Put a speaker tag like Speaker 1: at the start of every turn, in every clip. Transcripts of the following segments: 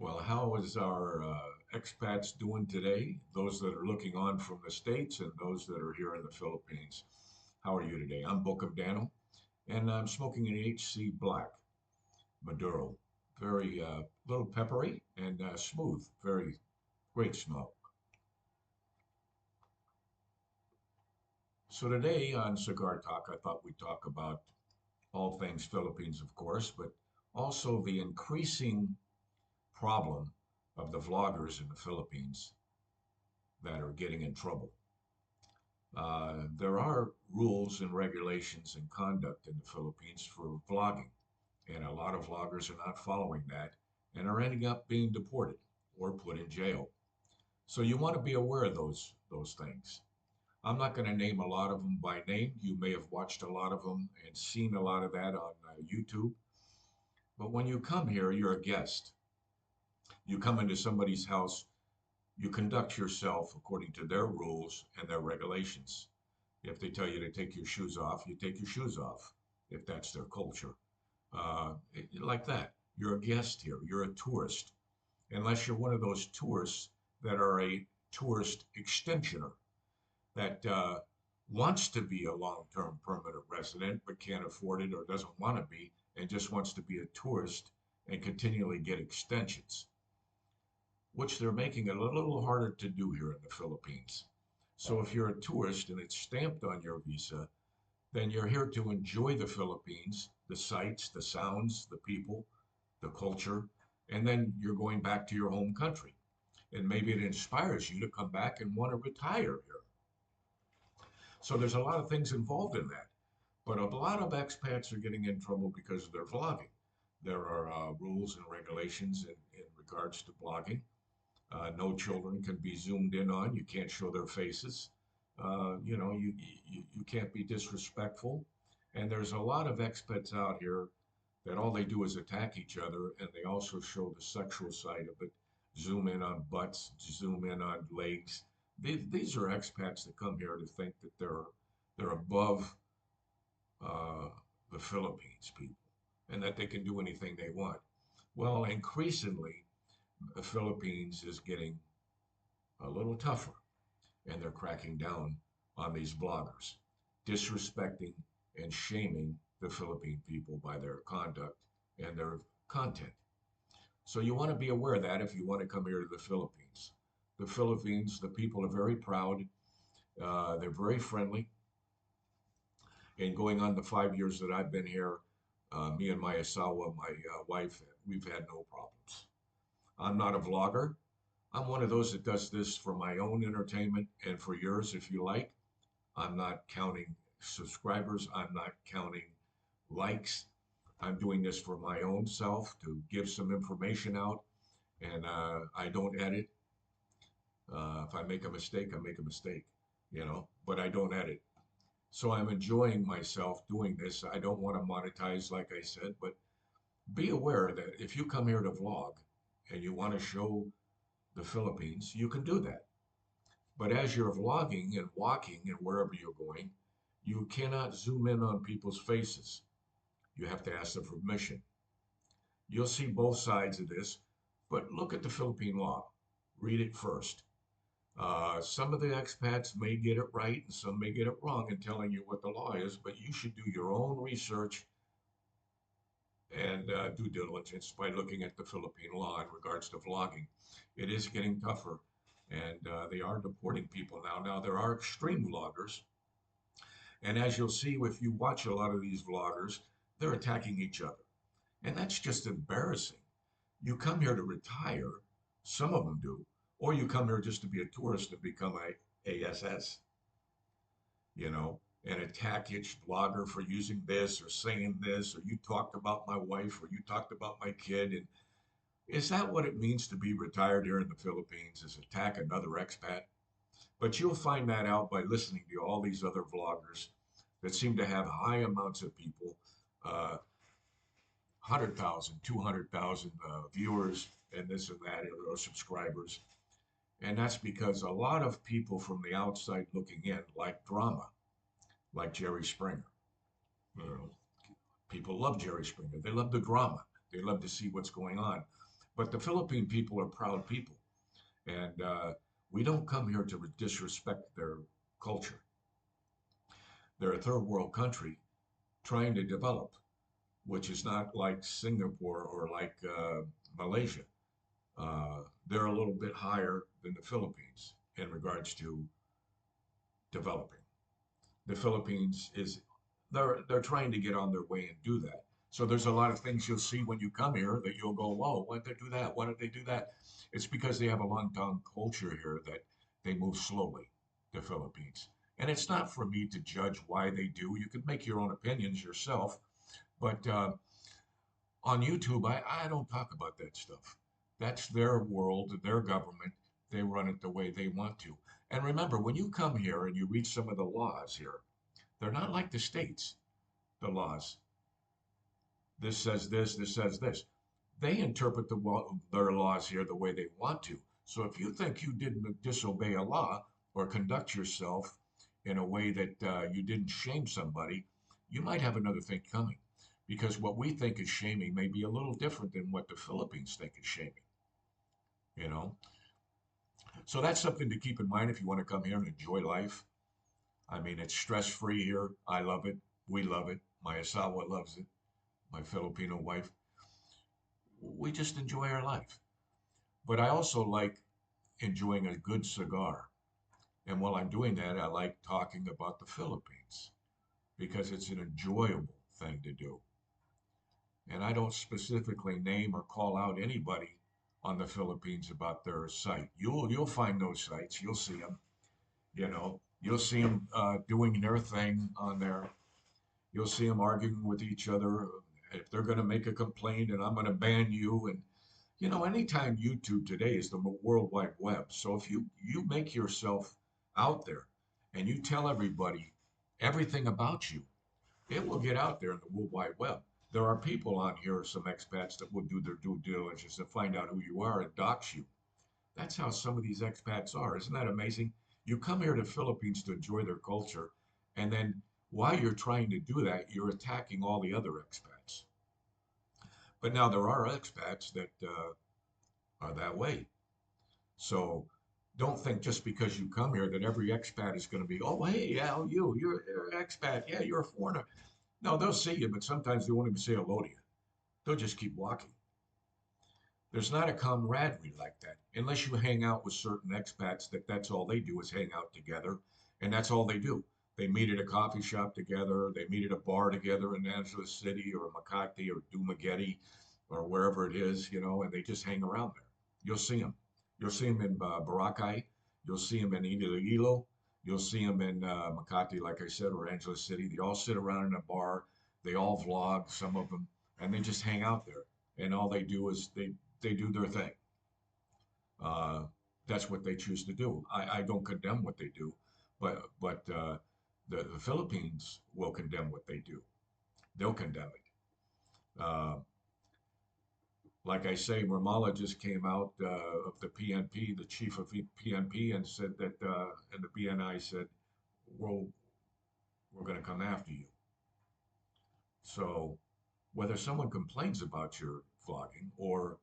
Speaker 1: Well, how is our expats doing today? Those that are looking on from the States and those that are here in the Philippines. How are you today? I'm Book of Daniel, and I'm smoking an HC Black Maduro. Very little peppery and smooth. Very great smoke. So today on Cigar Talk, I thought we'd talk about all things Philippines, of course, but also the increasing problem of the vloggers in the Philippines that are getting in trouble. There are rules and regulations and conduct in the Philippines for vlogging, and a lot of vloggers are not following that and are ending up being deported or put in jail. So you want to be aware of those things. I'm not going to name a lot of them by name. You may have watched a lot of them and seen a lot of that on YouTube. But when you come here, you're a guest. You come into somebody's house, you conduct yourself according to their rules and their regulations. If they tell you to take your shoes off, you take your shoes off, if that's their culture. Like that. You're a guest here. You're a tourist. Unless you're one of those tourists that are a tourist extensioner that wants to be a long-term permanent resident but can't afford it or doesn't want to be and just wants to be a tourist and continually get extensions, which they're making it a little harder to do here in the Philippines. So if you're a tourist and it's stamped on your visa, then you're here to enjoy the Philippines, the sights, the sounds, the people, the culture, and then you're going back to your home country. And maybe it inspires you to come back and want to retire here. So there's a lot of things involved in that. But a lot of expats are getting in trouble because of their vlogging. There are rules and regulations in regards to blogging. No children can be zoomed in on. You can't show their faces. You can't be disrespectful. And there's a lot of expats out here that all they do is attack each other, and they also show the sexual side of it. Zoom in on butts, zoom in on legs. These are expats that come here to think that they're above uh, the Philippines people and that they can do anything they want. Well, increasingly, the Philippines is getting a little tougher, and they're cracking down on these bloggers, disrespecting and shaming the Philippine people by their conduct and their content. So you want to be aware of that if you want to come here to the Philippines. The Philippines, the people are very proud. They're very friendly. And going on the 5 years that I've been here, me and my asawa, my wife, we've had no problems. I'm not a vlogger. I'm one of those that does this for my own entertainment and for yours if you like. I'm not counting subscribers. I'm not counting likes. I'm doing this for my own self to give some information out. And I don't edit. If I make a mistake, I make a mistake, but I don't edit. So I'm enjoying myself doing this. I don't want to monetize, like I said, but be aware that if you come here to vlog and you want to show the Philippines, you can do that. But as you're vlogging and walking and wherever you're going, you cannot zoom in on people's faces. You have to ask them for permission. You'll see both sides of this, but look at the Philippine law. Read it first. Some of the expats may get it right and some may get it wrong in telling you what the law is, but you should do your own research and due diligence by looking at the Philippine law in regards to vlogging. It is getting tougher, and they are deporting people now. Now, there are extreme vloggers, and as you'll see if you watch a lot of these vloggers, they're attacking each other. And that's just embarrassing. You come here to retire, some of them do, or you come here just to be a tourist and become a ASS, and attack each blogger for using this or saying this, or you talked about my wife, or you talked about my kid. And is that what it means to be retired here in the Philippines, is attack another expat? But you'll find that out by listening to all these other vloggers that seem to have high amounts of people, 100,000, 200,000 viewers and this and that, or subscribers. And that's because a lot of people from the outside looking in like drama, like Jerry Springer. You know, people love Jerry Springer. They love the drama. They love to see what's going on. But the Philippine people are proud people, and we don't come here to disrespect their culture. They're a third world country trying to develop, which is not like Singapore or like Malaysia. They're a little bit higher than the Philippines in regards to developing. The Philippines is they're trying to get on their way and do that. So there's a lot of things you'll see when you come here that you'll go, whoa, why did they do that? Why did they do that? It's because they have a long time culture here that they move slowly, the Philippines. And it's not for me to judge why they do. You can make your own opinions yourself. But on YouTube, I don't talk about that stuff. That's their world, their government. They run it the way they want to. And remember, when you come here and you read some of the laws here, they're not like the states, the laws. This says this, this says this. They interpret their laws here the way they want to. So if you think you didn't disobey a law or conduct yourself in a way that you didn't shame somebody, you might have another thing coming. Because what we think is shaming may be a little different than what the Philippines think is shaming, you know? So that's something to keep in mind if you want to come here and enjoy life. I mean, it's stress free here. I love it. We love it. My asawa loves it. My Filipino wife. We just enjoy our life. But I also like enjoying a good cigar. And while I'm doing that, I like talking about the Philippines because it's an enjoyable thing to do. And I don't specifically name or call out anybody on the Philippines about their site. You'll find those sites. You'll see them. You know, you'll see them doing their thing on there. You'll see them arguing with each other. If they're going to make a complaint, and I'm going to ban you, and anytime YouTube today is the World Wide Web. So if you make yourself out there and you tell everybody everything about you, it will get out there in the World Wide Web. There are people on here, some expats that will do their due diligence and find out who you are and dox you. That's how some of these expats are. Isn't that amazing? You come here to the Philippines to enjoy their culture, and then while you're trying to do that, you're attacking all the other expats. But now there are expats that are that way. So don't think just because you come here that every expat is going to be, oh, hey, yeah, oh, you're an expat. Yeah, you're a foreigner. No, they'll see you, but sometimes they won't even say hello to you. They'll just keep walking. There's not a camaraderie like that unless you hang out with certain expats that's all they do is hang out together, and that's all they do. They meet at a coffee shop together, they meet at a bar together in Angeles City or Makati or Dumaguete or wherever it is, and they just hang around there. You'll see them. You'll see them in Boracay. You'll see them in Iloilo. You'll see them in Makati, like I said, or Angeles City. They all sit around in a bar. They all vlog, some of them, and they just hang out there. And all they do is they do their thing. Uh, that's what they choose to do. I don't condemn what they do, but the Philippines will condemn what they do. They'll condemn it. Like I say, Ramallah just came out of the PNP, the chief of PNP, and said that, and the BNI said, "Well, we're going to come after you." So whether someone complains about your vlogging or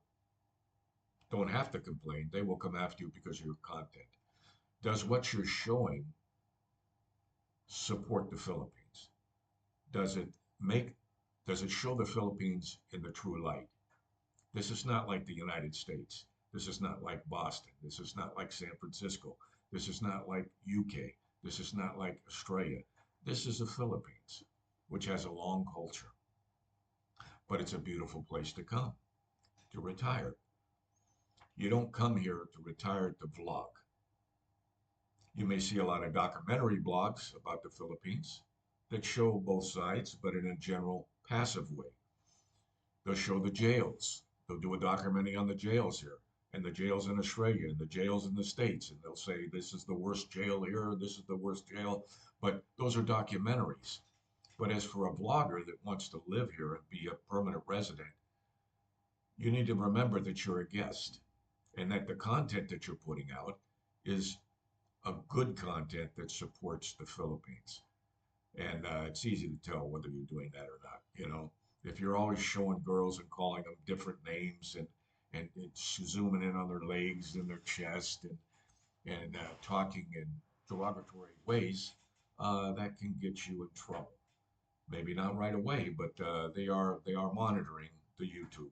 Speaker 1: don't have to complain, they will come after you because of your content. Does what you're showing support the Philippines? Does it make does it show the Philippines in the true light? This is not like the United States. This is not like Boston. This is not like San Francisco. This is not like UK. This is not like Australia. This is the Philippines, which has a long culture. But it's a beautiful place to come to retire. You don't come here to retire to vlog. You may see a lot of documentary blogs about the Philippines that show both sides, but in a general passive way. They'll show the jails. They'll do a documentary on the jails here, and the jails in Australia, and the jails in the States, and they'll say this is the worst jail here, this is the worst jail. But those are documentaries. But as for a vlogger that wants to live here and be a permanent resident, you need to remember that you're a guest and that the content that you're putting out is a good content that supports the Philippines. And it's easy to tell whether you're doing that or not. If you're always showing girls and calling them different names and it's zooming in on their legs and their chest and talking in derogatory ways, that can get you in trouble. Maybe not right away, but they are monitoring the YouTube.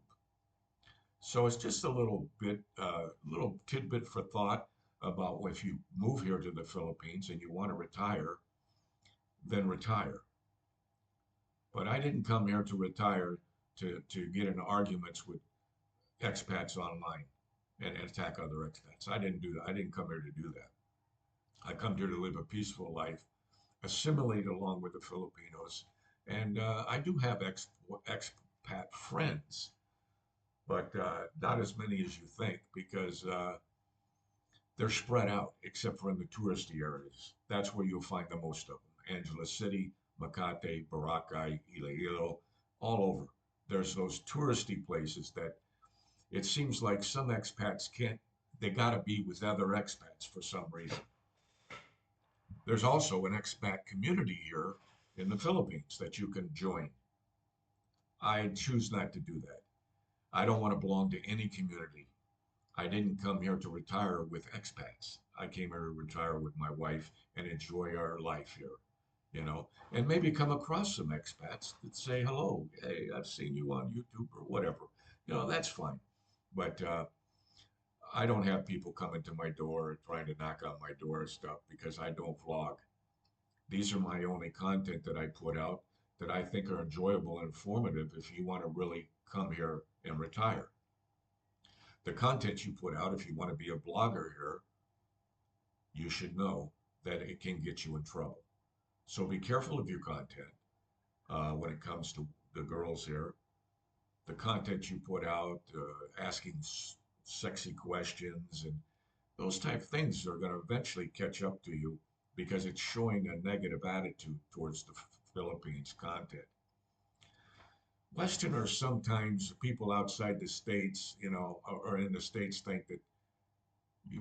Speaker 1: So it's just a little tidbit for thought about if you move here to the Philippines and you want to retire, then retire. But I didn't come here to retire to get in arguments with expats online and attack other expats. I didn't do that. I didn't come here to do that. I come here to live a peaceful life, assimilate along with the Filipinos, and I do have expat friends, but not as many as you think because they're spread out, except for in the touristy areas. That's where you'll find the most of them. Angeles City, Makati, Boracay, Iloilo, all over. There's those touristy places that it seems like some expats can't, they got to be with other expats for some reason. There's also an expat community here in the Philippines that you can join. I choose not to do that. I don't want to belong to any community. I didn't come here to retire with expats. I came here to retire with my wife and enjoy our life here, and maybe come across some expats that say hello. Hey, I've seen you on YouTube or whatever. That's fine. But I don't have people coming to my door trying to knock on my door and stuff because I don't vlog. These are my only content that I put out that I think are enjoyable and informative if you want to really come here and retire. The content you put out, if you want to be a blogger here, you should know that it can get you in trouble. So be careful of your content when it comes to the girls here. The content you put out, asking sexy questions and those type of things are going to eventually catch up to you because it's showing a negative attitude towards the Philippines content. Westerners sometimes, people outside the states, or in the states, think that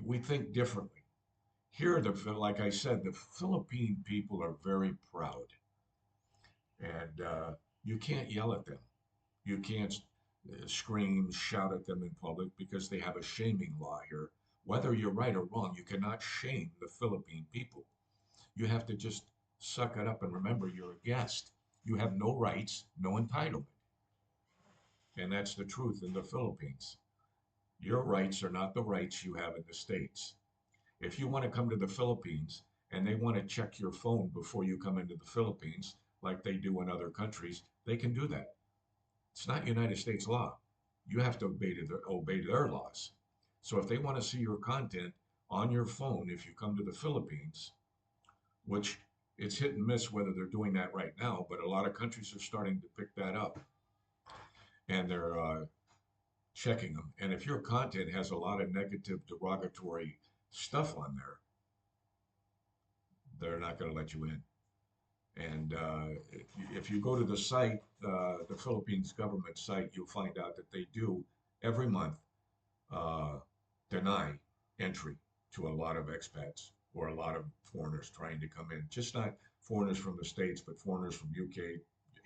Speaker 1: we think differently. Here, like I said, the Philippine people are very proud, and you can't yell at them. You can't scream, shout at them in public because they have a shaming law here. Whether you're right or wrong, you cannot shame the Philippine people. You have to just suck it up and remember you're a guest. You have no rights, no entitlement. And that's the truth in the Philippines. Your rights are not the rights you have in the States. If you want to come to the Philippines and they want to check your phone before you come into the Philippines, like they do in other countries, they can do that. It's not United States law. You have to obey their laws. So if they want to see your content on your phone, if you come to the Philippines, which it's hit and miss whether they're doing that right now, but a lot of countries are starting to pick that up and they're checking them. And if your content has a lot of negative, derogatory stuff on there, they're not going to let you in. And if you go to the site, the Philippines government site, you'll find out that they do every month uh, deny entry to a lot of expats or a lot of foreigners trying to come in. Just not foreigners from the States, but foreigners from UK,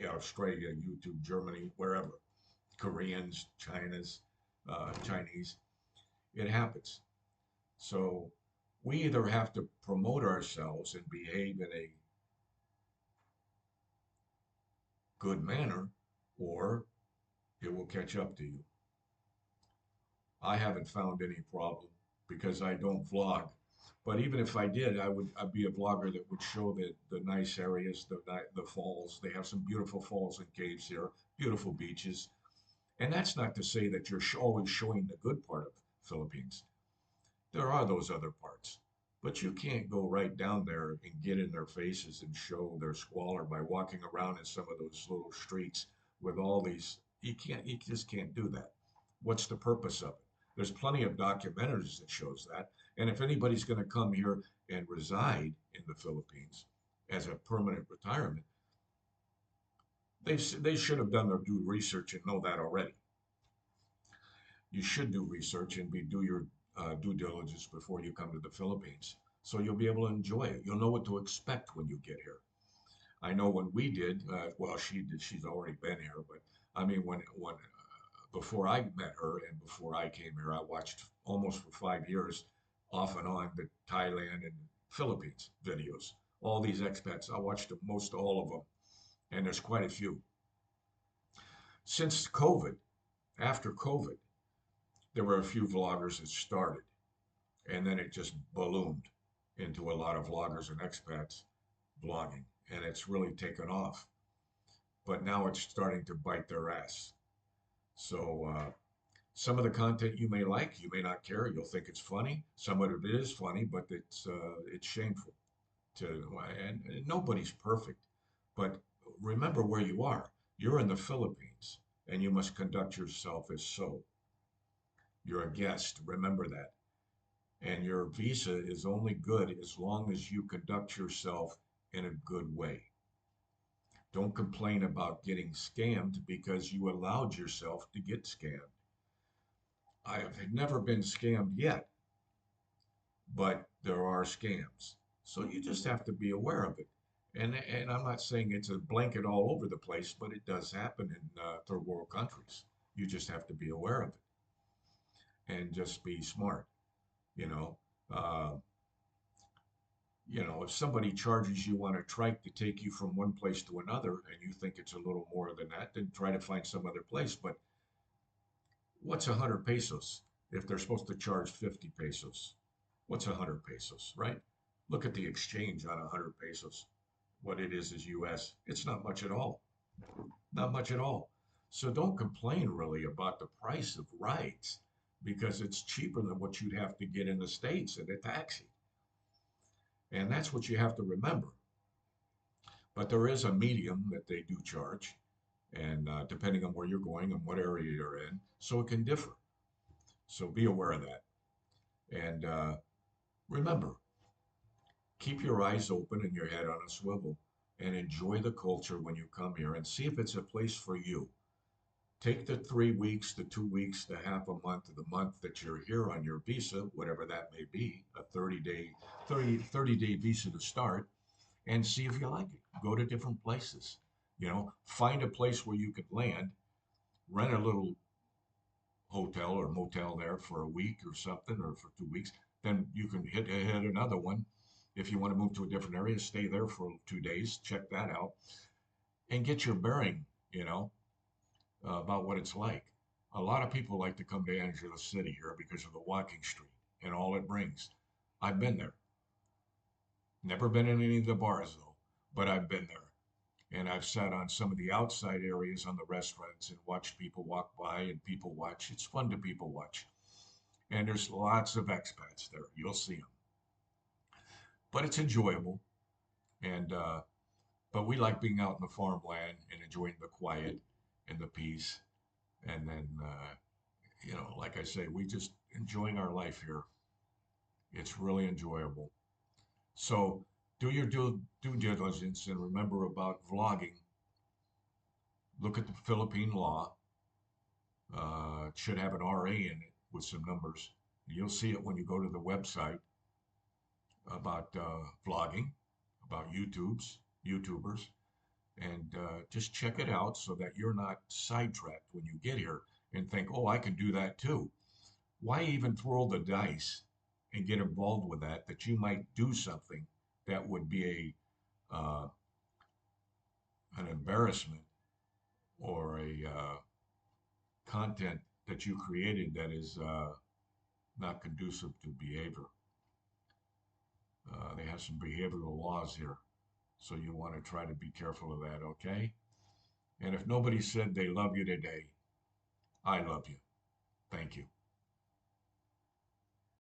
Speaker 1: Australia, YouTube, Germany, wherever. Koreans, Chinese. It happens. So we either have to promote ourselves and behave in a good manner, or it will catch up to you. I haven't found any problem because I don't vlog. But even if I did, I'd be a vlogger that would show the nice areas, the falls. They have some beautiful falls and caves here, beautiful beaches. And that's not to say that you're always showing the good part of Philippines. There are those other parts. But you can't go right down there and get in their faces and show their squalor by walking around in some of those little streets with all these. You just can't do that. What's the purpose of it? There's plenty of documentaries that shows that. And if anybody's going to come here and reside in the Philippines as a permanent retirement, they should have done their due research and know that already. You should do research and do your due diligence before you come to the Philippines. So you'll be able to enjoy it. You'll know what to expect when you get here. I know when we did, well, she did, she's already been here, but I mean, when before I met her and before I came here, I watched almost for 5 years off and on the Thailand and Philippines videos. All these expats, I watched most all of them, and there's quite a few. Since COVID, after COVID, there were a few vloggers that started, and then it just ballooned into a lot of vloggers and expats vlogging, and it's really taken off. But now it's starting to bite their ass. So some of the content you may like, you may not care. You'll think it's funny. Some of it is funny, but it's shameful to. And nobody's perfect. But remember where you are. You're in the Philippines, and you must conduct yourself as so. You're a guest. Remember that. And your visa is only good as long as you conduct yourself in a good way. Don't complain about getting scammed because you allowed yourself to get scammed. I have never been scammed yet, but there are scams. So you just have to be aware of it. And I'm not saying it's a blanket all over the place, but it does happen in third world countries. You just have to be aware of it and just be smart. You know, uh, if somebody charges you on a trike to take you from one place to another, and you think it's a little more than that, then try to find some other place. But what's 100 pesos if they're supposed to charge 50 pesos? What's 100 pesos, right? Look at the exchange on 100 pesos. What it is US. It's not much at all. Not much at all. So don't complain really about the price of rides because it's cheaper than what you'd have to get in the States in a taxi. And that's what you have to remember. But there is a medium that they do charge, and depending on where you're going and what area you're in, so it can differ. So be aware of that. And remember, keep your eyes open and your head on a swivel and enjoy the culture when you come here and see if it's a place for you. Take the 3 weeks, the 2 weeks, the half a month, the month that you're here on your visa, whatever that may be, a 30-day visa to start, and see if you like it. Go to different places. Find a place where you could land, rent a little hotel or motel there for a week or something, or for 2 weeks. Then you can hit another one. If you want to move to a different area, stay there for 2 days, check that out, and get your bearing, about what it's like. A lot of people like to come to Angeles City here because of the walking street and all it brings. I've been there. Never been in any of the bars though, but I've been there. And I've sat on some of the outside areas on the restaurants and watched people walk by and people watch. It's fun to people watch. And there's lots of expats there. You'll see them. But it's enjoyable. And but we like being out in the farmland and enjoying the quiet and the peace. And then like I say, we just enjoying our life here. It's really enjoyable. So do your due diligence and remember about vlogging. Look at the Philippine law. It should have an RA in it with some numbers. You'll see it when you go to the website about vlogging, about YouTubers, and just check it out so that you're not sidetracked when you get here and think, oh, I can do that too. Why even throw the dice and get involved with that you might do something that would be an embarrassment or a content that you created that is not conducive to behavior. They have some behavioral laws here, so you want to try to be careful of that, okay? And if nobody said they love you today, I love you. Thank you.